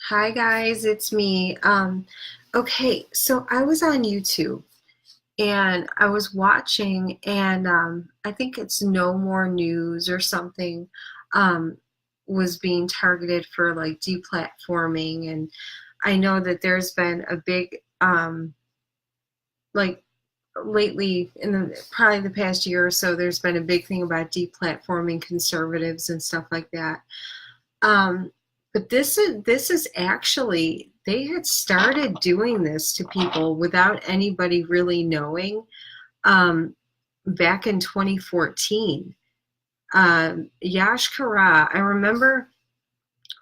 Hi guys, it's me. Okay, so I was on YouTube and I was watching, and I think it's No More News or something, um, was being targeted for like deplatforming. And I know that there's been a big, like lately in probably the past year or so, there's been a big thing about deplatforming conservatives and stuff like that. Um, but this is actually, they had started doing this to people without anybody really knowing, um, back in 2014. Yash Kara, I remember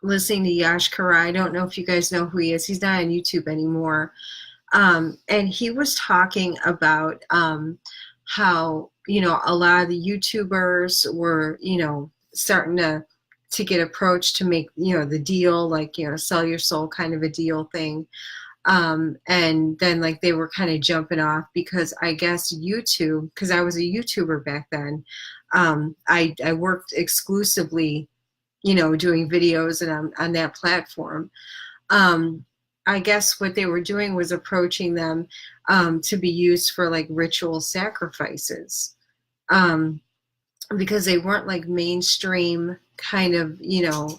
listening to Yash Kara. I don't know if you guys know who he is. He's not on YouTube anymore. And he was talking about how, a lot of the YouTubers were, starting to get approached to make, the deal, like, sell your soul kind of a deal thing. And then like they were kind of jumping off because I guess YouTube, because I was a YouTuber back then, I worked exclusively, doing videos and on that platform. um, I guess what they were doing was approaching them, to be used for like ritual sacrifices, um, because they weren't like mainstream kind of,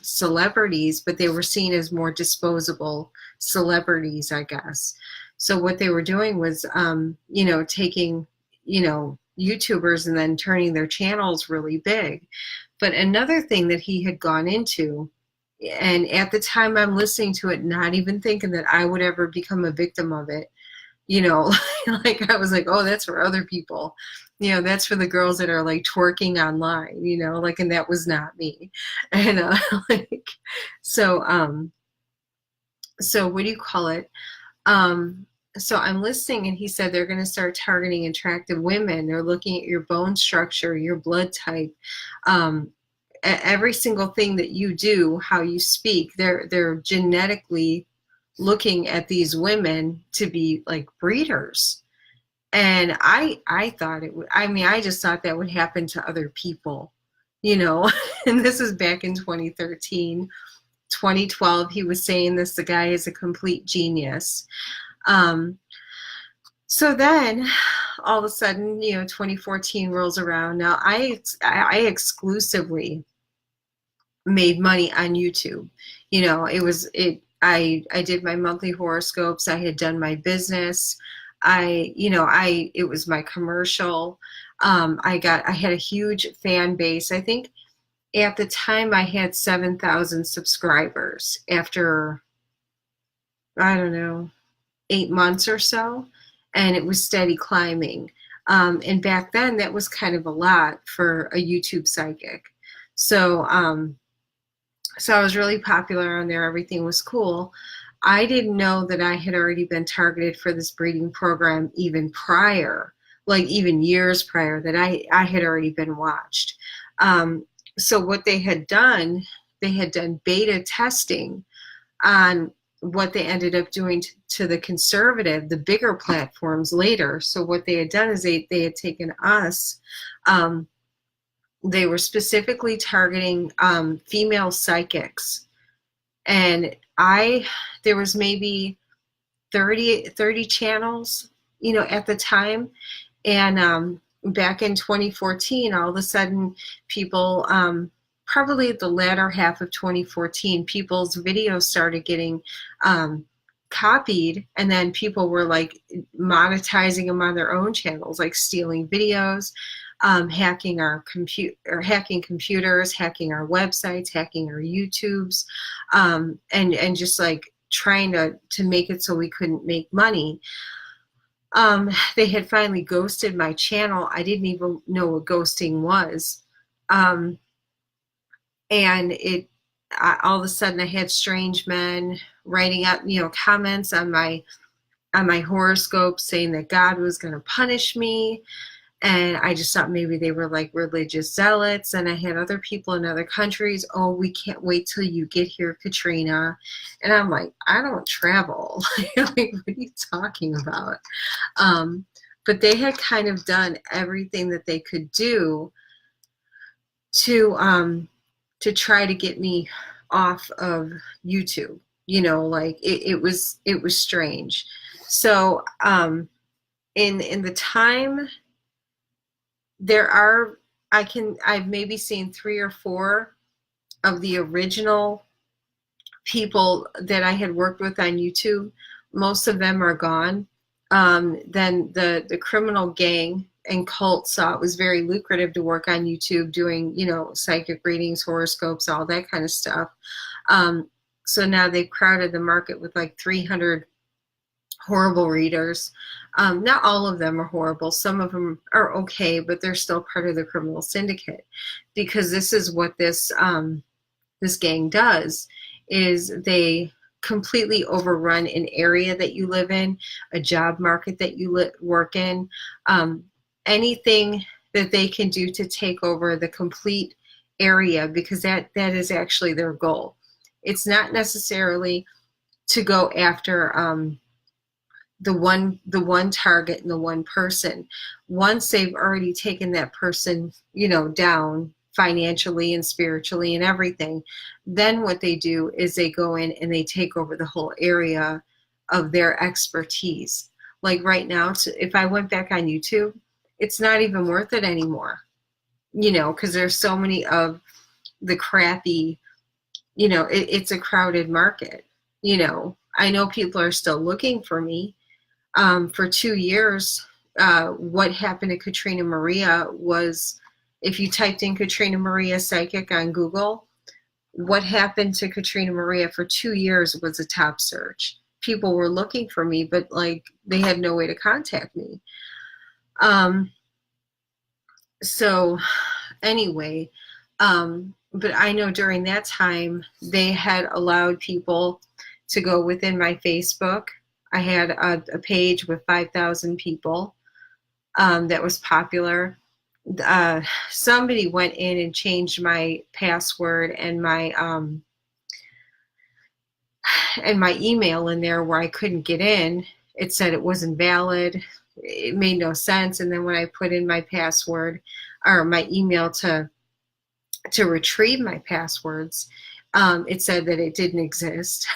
celebrities, but they were seen as more disposable celebrities, I guess. So what they were doing was, taking, YouTubers and then turning their channels really big. But another thing that he had gone into, and at the time I'm listening to it, not even thinking that I would ever become a victim of it, you know, like I was like, oh, that's for other people. That's for the girls that are like twerking online, like, and that was not me. And like, so, so what do you call it? Um, so I'm listening, and he said they're going to start targeting attractive women. They're looking at your bone structure, your blood type, um, every single thing that you do, how you speak. They're genetically looking at these women to be like breeders. And I thought it would, I mean, I just thought that would happen to other people, you know. And this is back in 2013, 2012. He was saying this, the guy is a complete genius. um so then all of a sudden, 2014 rolls around. Now I exclusively made money on YouTube. It was it I did my monthly horoscopes. I had done my business. It was my commercial. I had a huge fan base. I think at the time I had 7,000 subscribers after, I don't know, 8 months or so, and it was steady climbing. And back then that was kind of a lot for a YouTube psychic. So so I was really popular on there. Everything was cool. I didn't know that I had already been targeted for this breeding program even prior, like even years prior, that I had already been watched. So what they had done beta testing on what they ended up doing to the conservative, the bigger platforms later. So what they had done is they had taken us, they were specifically targeting female psychics. And there was maybe 30 channels, at the time. And back in 2014, all of a sudden, people, probably at the latter half of 2014, people's videos started getting copied, and then people were like monetizing them on their own channels, like stealing videos, hacking our hacking computers, hacking our websites, hacking our YouTubes, and just like trying to make it so we couldn't make money. They had finally ghosted my channel. I didn't even know what ghosting was. Um, and all of a sudden I had strange men writing out, comments on my horoscope saying that God was going to punish me. And I just thought maybe they were like religious zealots. And I had other people in other countries, oh, we can't wait till you get here, Katrina. And I'm like, I don't travel. Like, what are you talking about? But they had kind of done everything that they could do to to try to get me off of YouTube. you know, like it was strange. So in the time, I've maybe seen 3 or 4 of the original people that I had worked with on YouTube. Most of them are gone. Then the criminal gang and cult saw it was very lucrative to work on YouTube doing, you know, psychic readings, horoscopes, all that kind of stuff. So now they've crowded the market with like 300 horrible readers. Not all of them are horrible. Some of them are okay, but they're still part of the criminal syndicate, because this is what this gang does, is they completely overrun an area that you live in, a job market that you work in, anything that they can do to take over the complete area, because that is actually their goal. It's not necessarily to go after the one target and the one person. Once they've already taken that person, you know, down financially and spiritually and everything, then what they do is they go in and they take over the whole area of their expertise. Like right now, if I went back on YouTube, it's not even worth it anymore, you know, because there's so many of the crappy, you know, it's a crowded market. You know, I know people are still looking for me. For 2 years, what happened to Katrina Maria was, if you typed in Katrina Maria Psychic on Google, what happened to Katrina Maria for 2 years was a top search. People were looking for me, but like they had no way to contact me. So anyway, but I know during that time they had allowed people to go within my Facebook. I had a page with 5,000 people that was popular. Somebody went in and changed my password and my email in there where I couldn't get in. It said it wasn't valid. It made no sense. And then when I put in my password or my email to retrieve my passwords, it said that it didn't exist.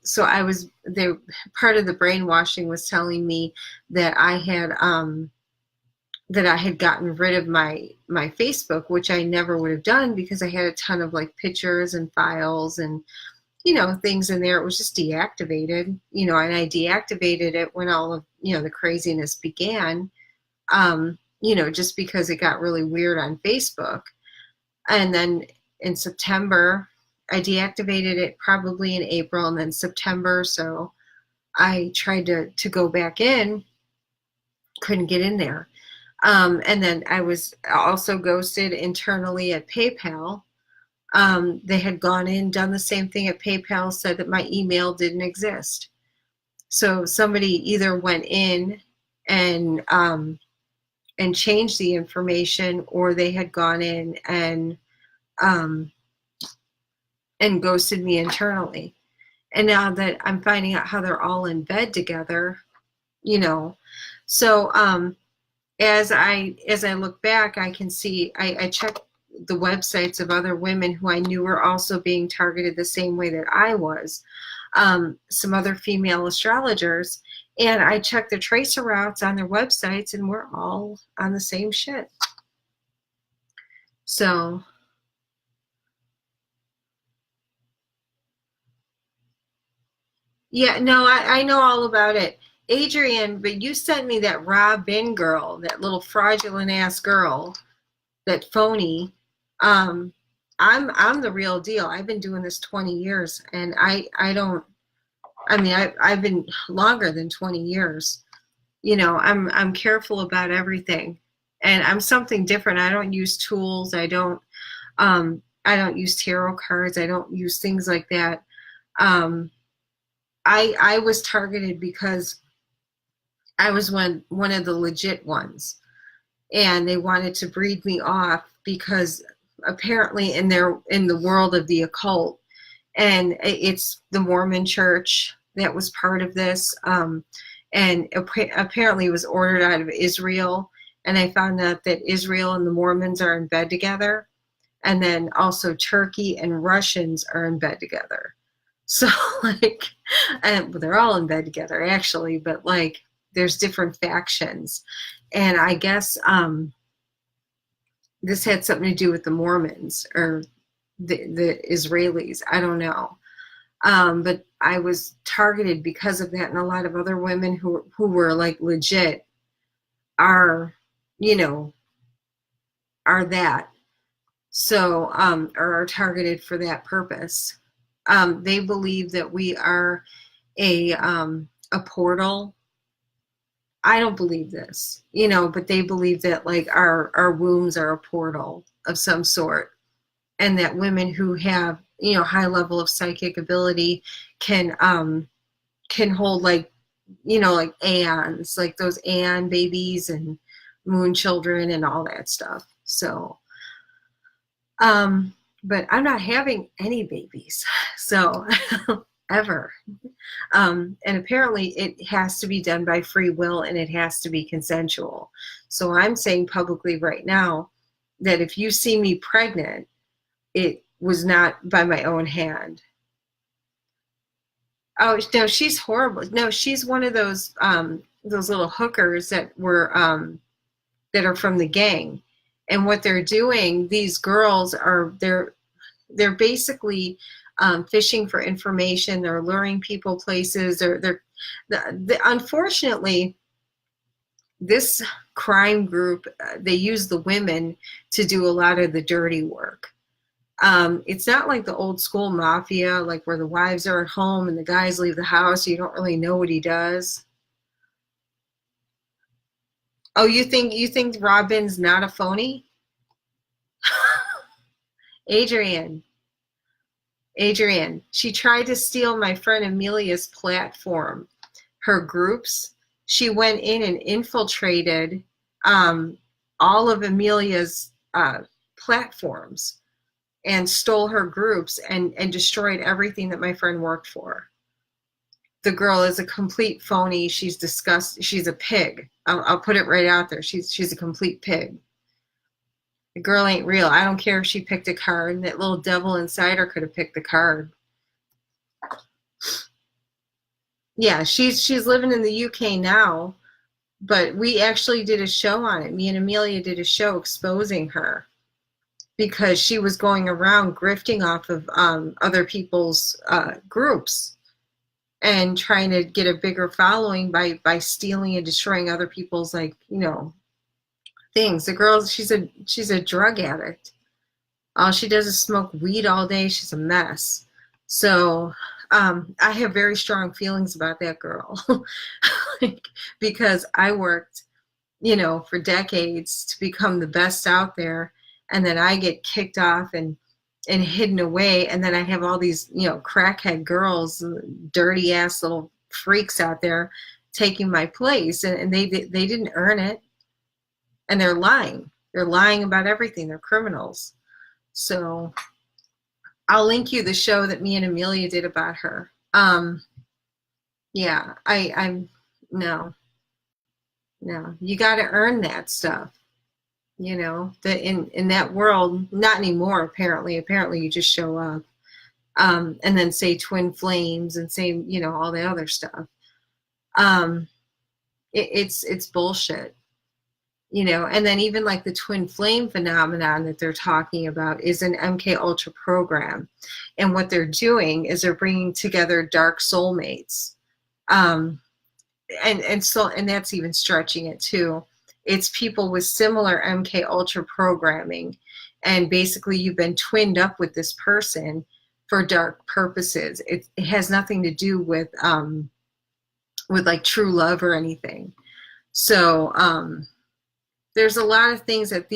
So I was there. Part of the brainwashing was telling me that I had gotten rid of my Facebook, which I never would have done, because I had a ton of like pictures and files and, you know, things in there. It was just deactivated, you know, and I deactivated it when all of, you know, the craziness began, you know, just because it got really weird on Facebook. And then in September, I deactivated it probably in April, and then September. So I tried to go back in, couldn't get in there. And then I was also ghosted internally at PayPal. They had gone in, done the same thing at PayPal, said that my email didn't exist. So somebody either went in and changed the information, or they had gone in and ghosted me internally. And now that I'm finding out how they're all in bed together, you know, so as I look back, I can see, I checked the websites of other women who I knew were also being targeted the same way that I was, some other female astrologers, and I checked the tracer routes on their websites, and we're all on the same shit. So yeah, no, I know all about it. Adrian, but you sent me that Robin girl, that little fraudulent ass girl, that phony. I'm the real deal. I've been doing this 20 years, and I've been longer than 20 years. You know, I'm careful about everything, and I'm something different. I don't use tools. I don't use tarot cards. I don't use things like that. I was targeted because I was one of the legit ones, and they wanted to breed me off because apparently in the world of the occult, and it's the Mormon Church that was part of this, and apparently it was ordered out of Israel, and I found out that Israel and the Mormons are in bed together, and then also Turkey and Russians are in bed together. So like, and they're all in bed together actually, but like there's different factions. And I guess this had something to do with the Mormons or the Israelis. I don't know. But I was targeted because of that, and a lot of other women who were like legit are, you know, are that. So, or are targeted for that purpose. They believe that we are a portal. I don't believe this, you know, but they believe that like our wombs are a portal of some sort, and that women who have, you know, high level of psychic ability can hold like, you know, like aeons, like those aeon babies and moon children and all that stuff. So but I'm not having any babies, so ever. And apparently it has to be done by free will and it has to be consensual. So I'm saying publicly right now that if you see me pregnant, it was not by my own hand. Oh no, she's horrible. No, she's one of those little hookers that were that are from the gang. And what they're doing, these girls are they're basically fishing for information. They're luring people places. Unfortunately, this crime group, they use the women to do a lot of the dirty work. It's not like the old school mafia, like where the wives are at home and the guys leave the house. You don't really know what he does. Oh, you think Robin's not a phony? Adrian, she tried to steal my friend Amelia's platform, her groups. She went in and infiltrated all of Amelia's platforms and stole her groups and destroyed everything that my friend worked for. The girl is a complete phony. She's disgusting. She's a pig. I'll put it right out there. She's a complete pig. The girl ain't real. I don't care if she picked a card. That little devil inside her could have picked the card. Yeah, she's living in the UK now, but we actually did a show on it. Me and Amelia did a show exposing her because she was going around grifting off of other people's groups and trying to get a bigger following by stealing and destroying other people's, like, you know, things. The girl, she's a drug addict. All she does is smoke weed all day. She's a mess. So I have very strong feelings about that girl. Like, because I worked, you know, for decades to become the best out there, and then I get kicked off and hidden away, and then I have all these, you know, crackhead girls, dirty ass little freaks out there taking my place, and they didn't earn it, and they're lying. They're lying about everything. They're criminals. So I'll link you the show that me and Amelia did about her. Yeah, I'm no, you got to earn that stuff. You know, that in that world, not anymore. Apparently you just show up, and then say twin flames and say, you know, all the other stuff. It's bullshit. You know, and then even like the twin flame phenomenon that they're talking about is an MK Ultra program, and what they're doing is they're bringing together dark soulmates, and that's even stretching it too. It's people with similar MK Ultra programming, and basically you've been twinned up with this person for dark purposes. It has nothing to do with like true love or anything. So there's a lot of things that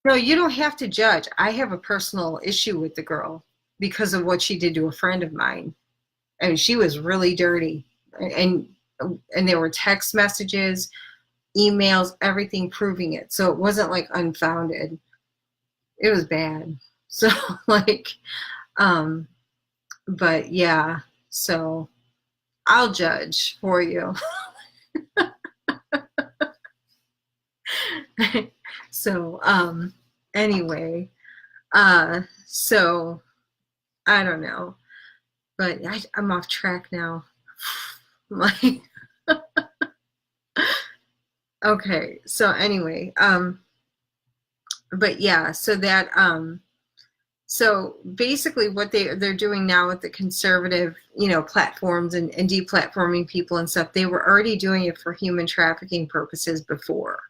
no, you don't have to judge. I have a personal issue with the girl because of what she did to a friend of mine. I mean, she was really dirty, and there were text messages, emails, everything proving it. So it wasn't like unfounded. It was bad. So like, but yeah, so I'll judge for you. So anyway, So I don't know, but I'm off track now. Like, okay, so anyway, but yeah, so that so basically what they're doing now with the conservative, platforms and deplatforming people and stuff, they were already doing it for human trafficking purposes before.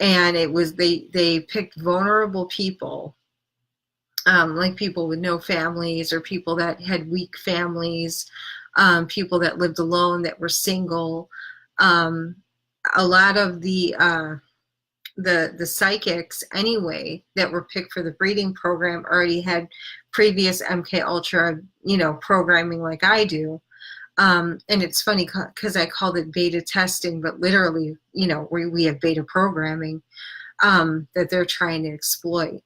And it was they picked vulnerable people, like people with no families or people that had weak families, people that lived alone, that were single. A lot of the psychics anyway that were picked for the breeding program already had previous MK Ultra, programming like I do. And it's funny because I called it beta testing, but literally, we have beta programming that they're trying to exploit.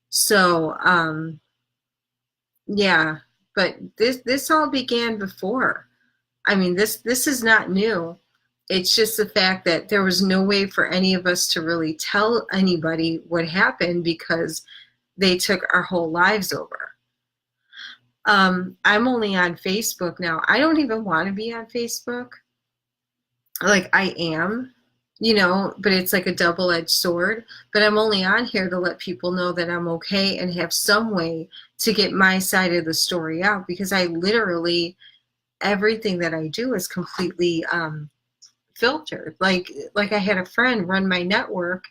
So, yeah, but this all began before. I mean, this is not new. It's just the fact that there was no way for any of us to really tell anybody what happened because they took our whole lives over. I'm only on Facebook now. I don't even want to be on Facebook. Like, I am, but it's like a double-edged sword. But I'm only on here to let people know that I'm okay and have some way to get my side of the story out, because I literally, everything that I do is completely filtered. Like I had a friend run my network,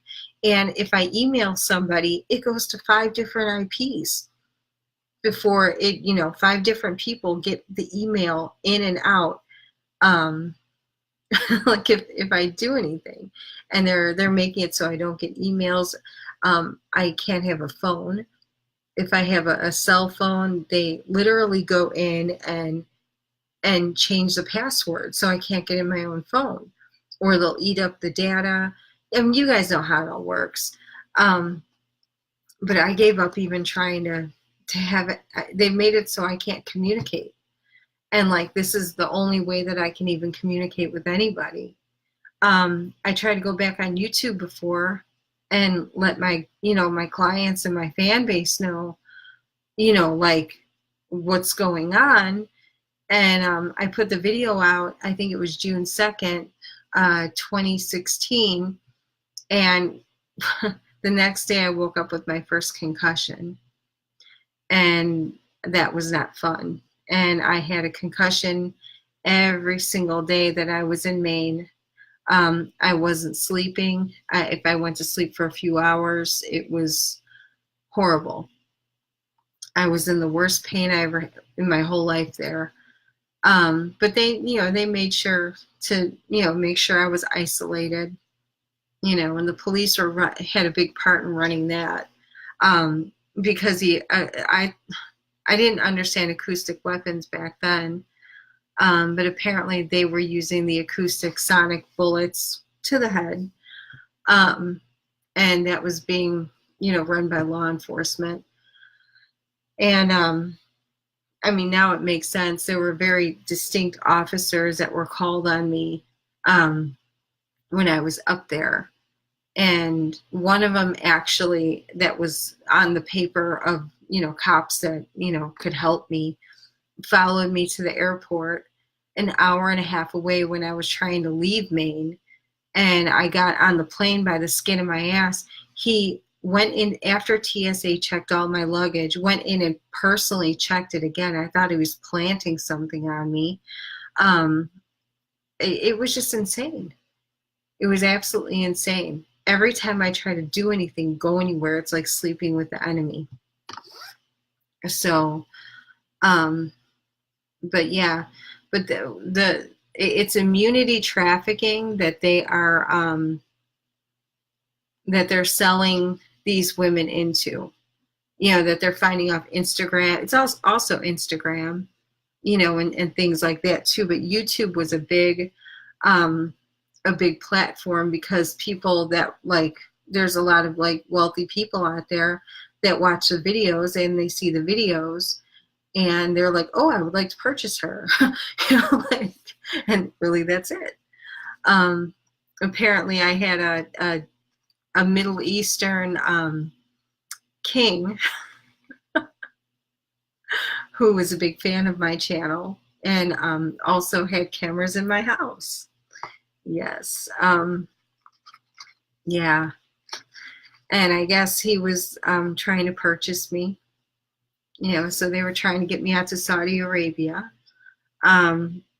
and if I email somebody, it goes to 5 different IPs before it, 5 different people get the email in and out. Like if I do anything, and they're making it so I don't get emails. I can't have a phone. If I have a cell phone, they literally go in and change the password so I can't get in my own phone, or they'll eat up the data. And you guys know how it all works. But I gave up even trying to have it. They've made it so I can't communicate. And like, this is the only way that I can even communicate with anybody. I tried to go back on YouTube before and let my, my clients and my fan base know, like what's going on. And I put the video out, I think it was June 2nd, 2016. And the next day I woke up with my first concussion. And that was not fun. And I had a concussion every single day that I was in Maine. I wasn't sleeping. If I went to sleep for a few hours, it was horrible. I was in the worst pain I ever in my whole life there. But they made sure to, make sure I was isolated, and the police had a big part in running that. Because I didn't understand acoustic weapons back then. But apparently they were using the acoustic sonic bullets to the head. And that was being, run by law enforcement. And, I mean, now it makes sense. There were very distinct officers that were called on me when I was up there. And one of them actually, that was on the paper of, cops that, could help me, followed me to the airport an hour and a half away when I was trying to leave Maine. And I got on the plane by the skin of my ass. He went in after TSA checked all my luggage, went in and personally checked it again. I thought he was planting something on me. It was just insane. It was absolutely insane. Every time I try to do anything, go anywhere, it's like sleeping with the enemy. So, but yeah, but it's immunity trafficking that they are, that they're selling these women into, that they're finding off Instagram. It's also Instagram, and things like that too. But YouTube was a big platform, because people that, like, there's a lot of like wealthy people out there that watch the videos, and they see the videos and they're like, oh, I would like to purchase her. And really that's it. Apparently I had a Middle Eastern king who was a big fan of my channel and also had cameras in my house. Yes. Yeah. And I guess he was trying to purchase me. You know, so they were trying to get me out to Saudi Arabia.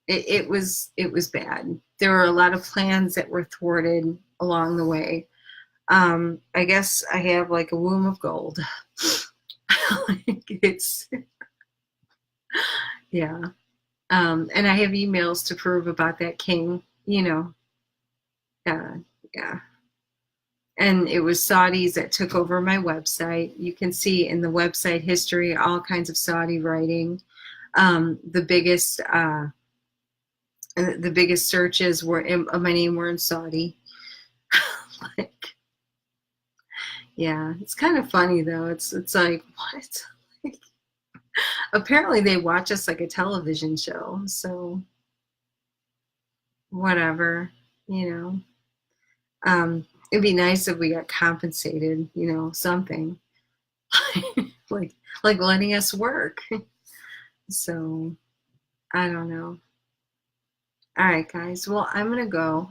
It was bad. There were a lot of plans that were thwarted along the way. I guess I have like a womb of gold. Like it's, yeah. And I have emails to prove about that king, you know. Yeah. And it was Saudis that took over my website. You can see in the website history all kinds of Saudi writing. The biggest searches were of my name were in Saudi. Like, yeah, it's kind of funny though. It's like, what? Like, apparently they watch us like a television show. So whatever, you know. It'd be nice if we got compensated, you know, something like letting us work. So I don't know. All right, guys. Well, I'm gonna go.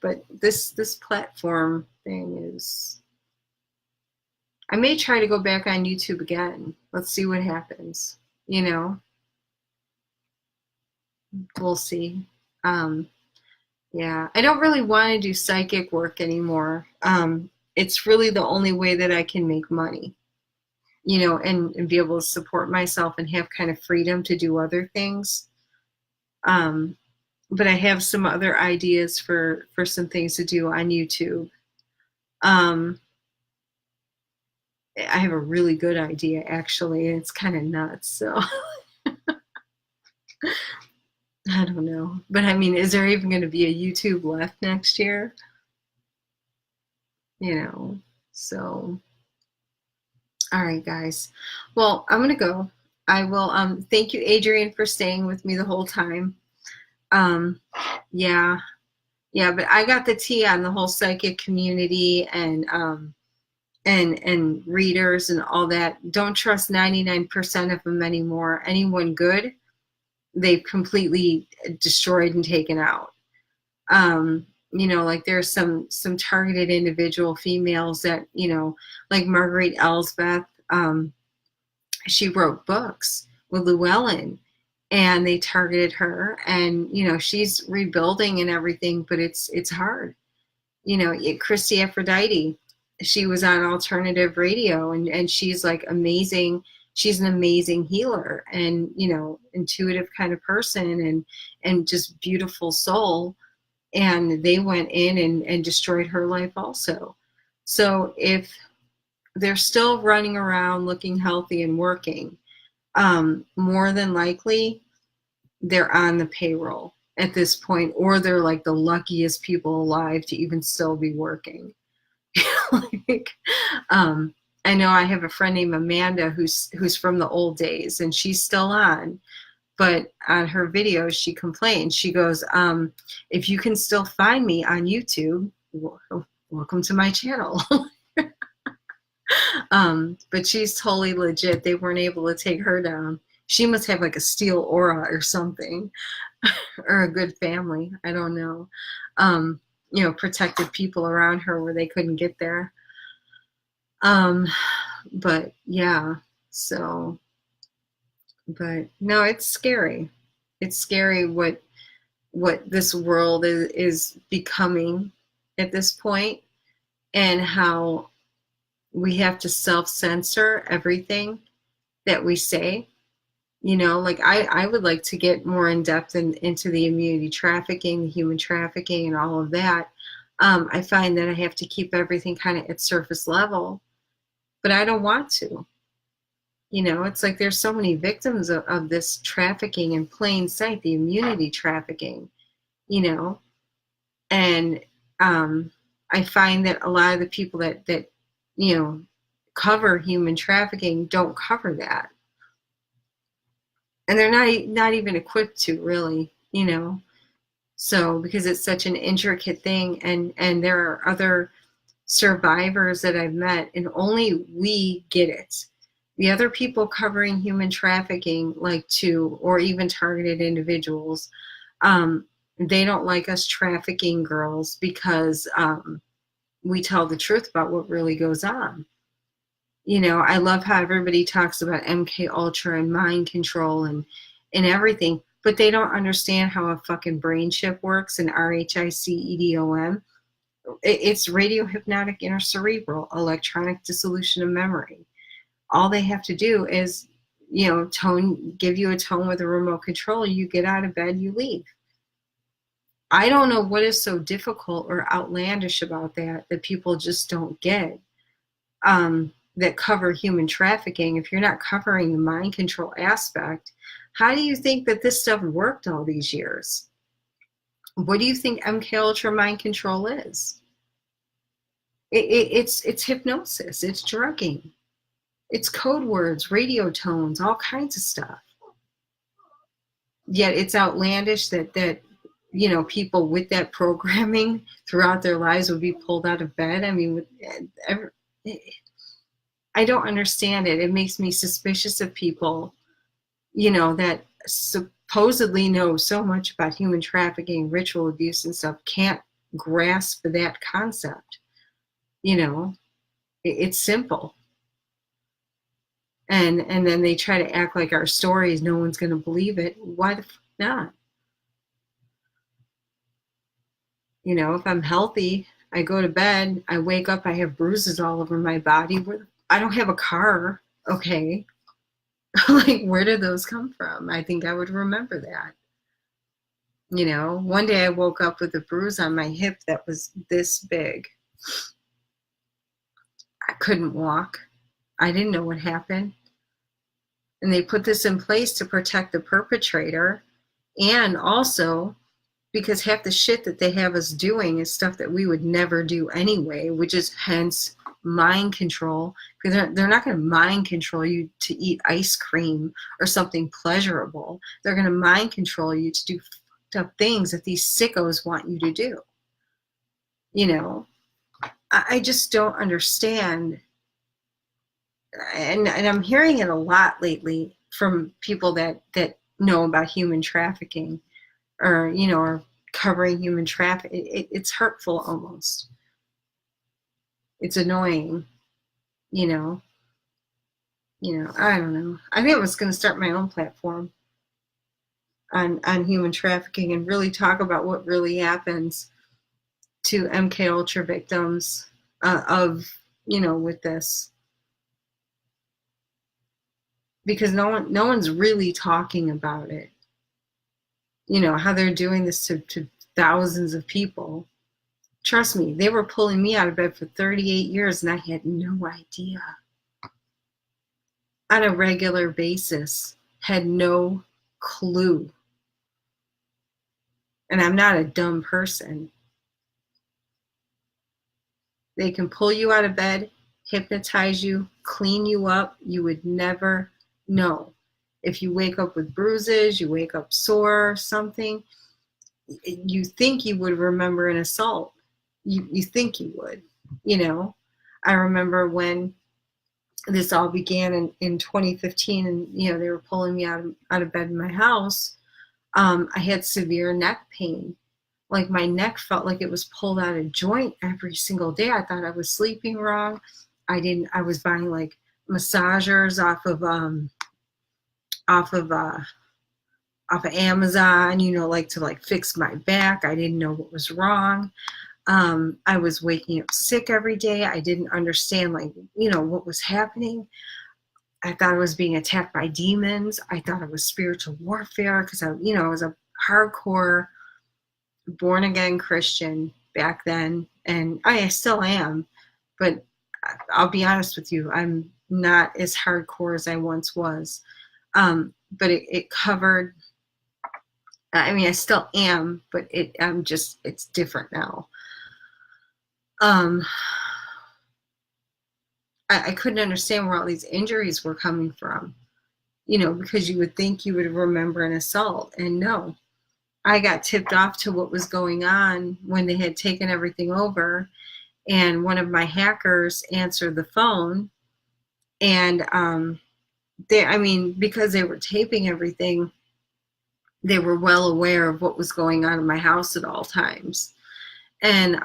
But this platform thing is. I may try to go back on YouTube again. Let's see what happens. You know, we'll see. Yeah, I don't really want to do psychic work anymore. It's really the only way that I can make money, you know, and be able to support myself and have kind of freedom to do other things. But I have some other ideas for some things to do on YouTube. I have a really good idea, actually, and it's kind of nuts. So I don't know. But I mean, is there even going to be a YouTube left next year? You know, so. All right, guys. Well, I'm going to go. I will thank you, Adrian, for staying with me the whole time. Yeah, but I got the tea on the whole psychic community and readers and all that. Don't trust 99% of them anymore. Anyone good, they've completely destroyed and taken out. You know, like there's some targeted individual females that, you know, like Marguerite Elsbeth, she wrote books with Llewellyn and they targeted her, and, you know, she's rebuilding and everything, but it's hard. You know, Christy Aphrodite, she was on alternative radio and she's like amazing. She's an amazing healer and, you know, intuitive kind of person and just beautiful soul. And they went in and destroyed her life also. So if they're still running around looking healthy and working, more than likely they're on the payroll at this point, or they're like the luckiest people alive to even still be working. Like, I know I have a friend named Amanda who's from the old days, and she's still on. But on her videos, she complains. She goes, if you can still find me on YouTube, welcome to my channel. But she's totally legit. They weren't able to take her down. She must have like a steel aura or something, or a good family. I don't know. You know, protected people around her where they couldn't get there. But yeah, so. But no, it's scary. It's scary what this world is becoming at this point, and how we have to self-censor everything that we say. You know, like I would like to get more in depth into the immunity trafficking, the human trafficking, and all of that. I find that I have to keep everything kind of at surface level, but I don't want to. You know, it's like there's so many victims of this trafficking in plain sight, the immunity trafficking, you know, and I find that a lot of the people that you know, cover human trafficking don't cover that. And they're not even equipped to, really, you know. So because it's such an intricate thing, and there are other survivors that I've met, and only we get it. The other people covering human trafficking, or even targeted individuals, they don't like us trafficking girls because we tell the truth about what really goes on. I love how everybody talks about MK Ultra and mind control and everything, but they don't understand how a fucking brain chip works and RHIC-EDOM. It's radio hypnotic intercerebral electronic dissolution of memory. All they have to do is, give you a tone with a remote control. You get out of bed, you leave. I don't know what is so difficult or outlandish about that people just don't get. That cover human trafficking. If you're not covering the mind control aspect, how do you think that this stuff worked all these years? What do you think MK Ultra mind control is? It's hypnosis. It's drugging. It's code words, radio tones, all kinds of stuff. Yet it's outlandish that people with that programming throughout their lives would be pulled out of bed. I mean, I don't understand it. It makes me suspicious of people, that supposedly know so much about human trafficking, ritual abuse and stuff, can't grasp that concept. It's simple. And then they try to act like our stories, no one's going to believe it. Why the fuck not? If I'm healthy, I go to bed, I wake up, I have bruises all over my body. I don't have a car, okay? Where did those come from? I think I would remember that. One day I woke up with a bruise on my hip that was this big. I couldn't walk. I didn't know what happened. And they put this in place to protect the perpetrator, and also because half the shit that they have us doing is stuff that we would never do anyway, which is hence mind control, because they're not going to mind control you to eat ice cream or something pleasurable. They're going to mind control you to do fucked up things that these sickos want you to do. I just don't understand. And I'm hearing it a lot lately from people that know about human trafficking, or or covering human trafficking. It's hurtful almost. It's annoying. I don't know. I think I was going to start my own platform on human trafficking and really talk about what really happens to MK Ultra victims with this. Because no one's really talking about it. How they're doing this to thousands of people. Trust me, they were pulling me out of bed for 38 years and I had no idea. On a regular basis, had no clue. And I'm not a dumb person. They can pull you out of bed, hypnotize you, clean you up. You would never know. If you wake up with bruises, you wake up sore, something, you think you would remember an assault. You think you would. I remember when this all began in 2015, and they were pulling me out of bed in my house. I had severe neck pain. My neck felt like it was pulled out of joint every single day. I thought I was sleeping wrong. I was buying massagers off of Amazon, to fix my back. I didn't know what was wrong. I was waking up sick every day. I didn't understand what was happening. I thought I was being attacked by demons. I thought it was spiritual warfare because I was a hardcore born again Christian back then, and I still am, but I'll be honest with you, I'm not as hardcore as I once was. But it covered, I still am, but it's different now. I couldn't understand where all these injuries were coming from, because you would think you would remember an assault, and no. I got tipped off to what was going on when they had taken everything over, and one of my hackers answered the phone, and I mean, because they were taping everything, they were well aware of what was going on in my house at all times. And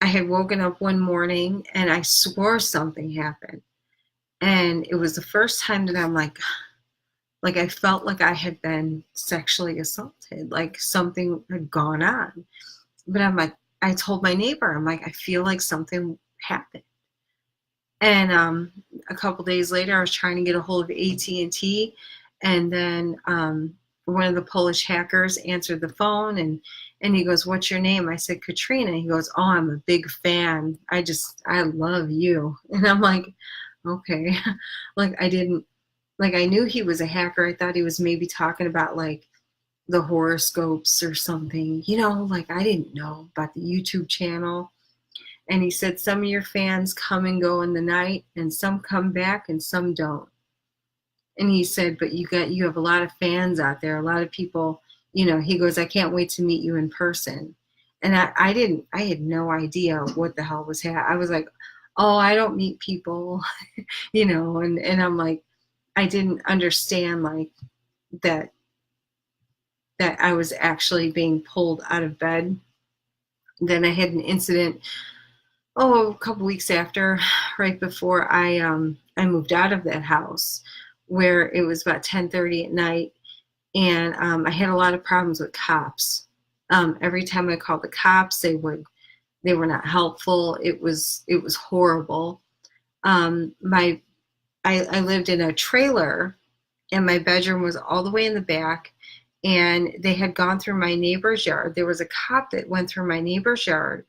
I had woken up one morning and I swore something happened. And it was the first time that I'm like I felt like I had been sexually assaulted, like something had gone on. But I'm like, I told my neighbor, I'm like, I feel like something happened. And a couple days later, I was trying to get a hold of AT&T, and then one of the Polish hackers answered the phone, and he goes, "What's your name?" I said, "Katrina." He goes, "Oh, I'm a big fan. I love you." And I'm like, okay. Like I knew he was a hacker. I thought he was maybe talking about like the horoscopes or something, like I didn't know about the YouTube channel. And he said, "Some of your fans come and go in the night, and some come back and some don't." And he said, "But you have a lot of fans out there, a lot of people, he goes, "I can't wait to meet you in person." And I had no idea what the hell was happening. I was like, "Oh, I don't meet people," and I'm like, I didn't understand like that I was actually being pulled out of bed. Then I had an incident, a couple weeks after, right before I moved out of that house, where it was about 10:30 at night, and I had a lot of problems with cops. Every time I called the cops, they were not helpful. It was horrible. I lived in a trailer, and my bedroom was all the way in the back, and they had gone through my neighbor's yard. There was a cop that went through my neighbor's yard.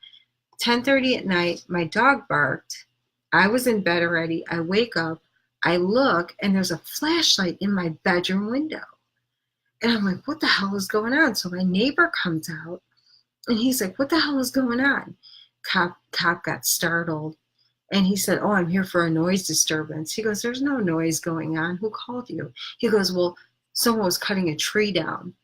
10:30 at night, my dog barked. I was in bed already. I wake up, I look, and there's a flashlight in my bedroom window. And I'm like, what the hell is going on? So my neighbor comes out, and he's like, what the hell is going on? Cop got startled, and he said, "Oh, I'm here for a noise disturbance." He goes, "There's no noise going on. Who called you?" He goes, "Well, someone was cutting a tree down."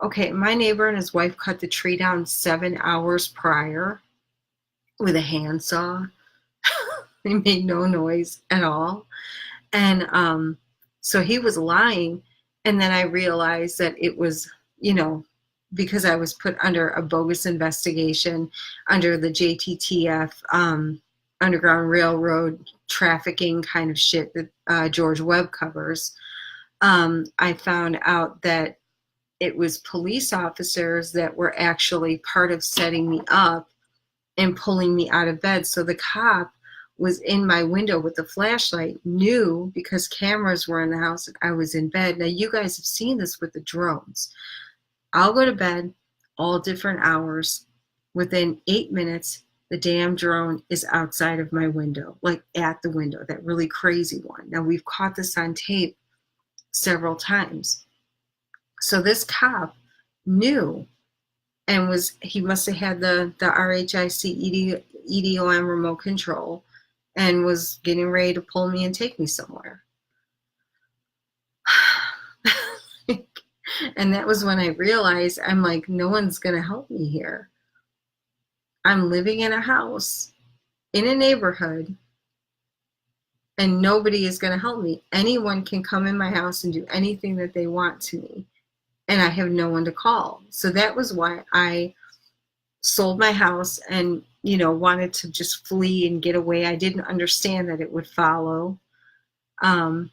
Okay, my neighbor and his wife cut the tree down 7 hours prior with a handsaw. They made no noise at all. And so he was lying. And then I realized that it was, because I was put under a bogus investigation under the JTTF, Underground Railroad trafficking kind of shit that George Webb covers. I found out that it was police officers that were actually part of setting me up and pulling me out of bed. So the cop was in my window with the flashlight, knew because cameras were in the house that I was in bed. Now, you guys have seen this with the drones. I'll go to bed all different hours. Within 8 minutes, the damn drone is outside of my window, like at the window, that really crazy one. Now, we've caught this on tape several times. So this cop knew, and he must have had the RHIC-EDOM remote control, and was getting ready to pull me and take me somewhere. And that was when I realized, I'm like, no one's going to help me here. I'm living in a house, in a neighborhood, and nobody is going to help me. Anyone can come in my house and do anything that they want to me, and I have no one to call. So that was why I sold my house and, wanted to just flee and get away. I didn't understand that it would follow. And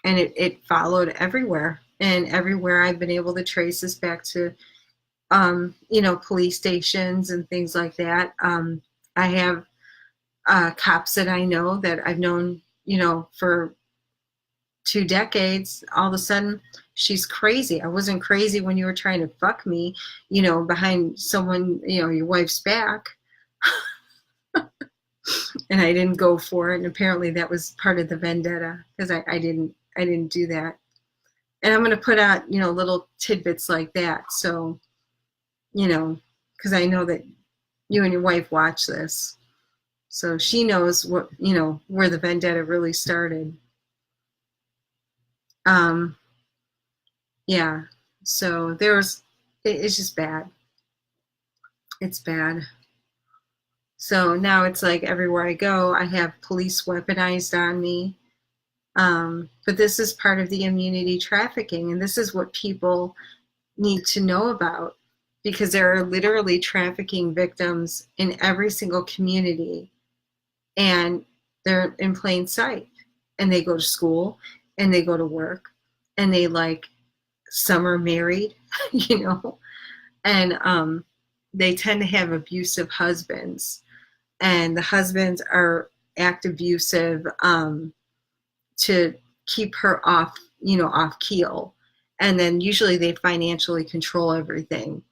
it followed everywhere. And everywhere I've been able to trace this back to, police stations and things like that. I have cops that I know that I've known, for 2 decades. All of a sudden, she's crazy. I wasn't crazy when you were trying to fuck me, behind someone, your wife's back. And I didn't go for it. And apparently that was part of the vendetta, because I didn't do that. And I'm going to put out, little tidbits like that. So, because I know that you and your wife watch this. So she knows what, where the vendetta really started. Yeah. So it's just bad. It's bad. So now it's like everywhere I go, I have police weaponized on me. But this is part of the immunity trafficking, and this is what people need to know about, because there are literally trafficking victims in every single community, and they're in plain sight, and they go to school and they go to work, and they like, some are married, you know, and they tend to have abusive husbands, and the husbands are act abusive to keep her off, you know, off keel. And then usually they financially control everything.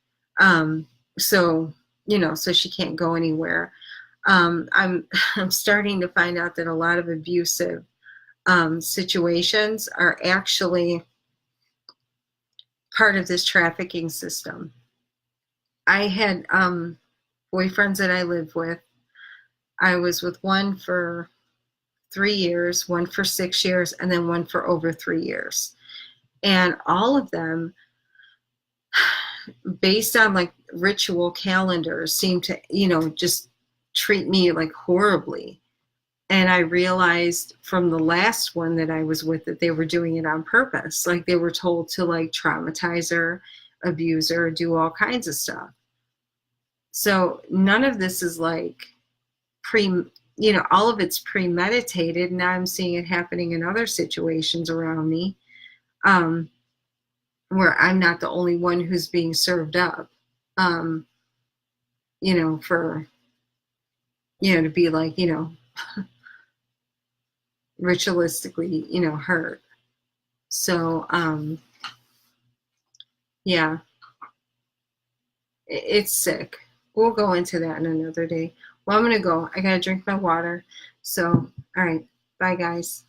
So, you know, so she can't go anywhere. I'm I'm starting to find out that a lot of abusive situations are actually part of this trafficking system. I had boyfriends that I lived with. I was with one for 3 years, one for 6 years, and then one for over 3 years. And all of them, based on like ritual calendars, seem to, you know, just treat me like horribly. And I realized from the last one that I was with that they were doing it on purpose. Like they were told to like traumatize her, abuse her, do all kinds of stuff. So none of this is like you know, all of it's premeditated. Now I'm seeing it happening in other situations around me, where I'm not the only one who's being served up, you know, for, you know, to be like, you know, ritualistically, you know, hurt. So, yeah, it's sick. We'll go into that in another day. Well, I'm going to go. I got to drink my water. So, all right. Bye, guys.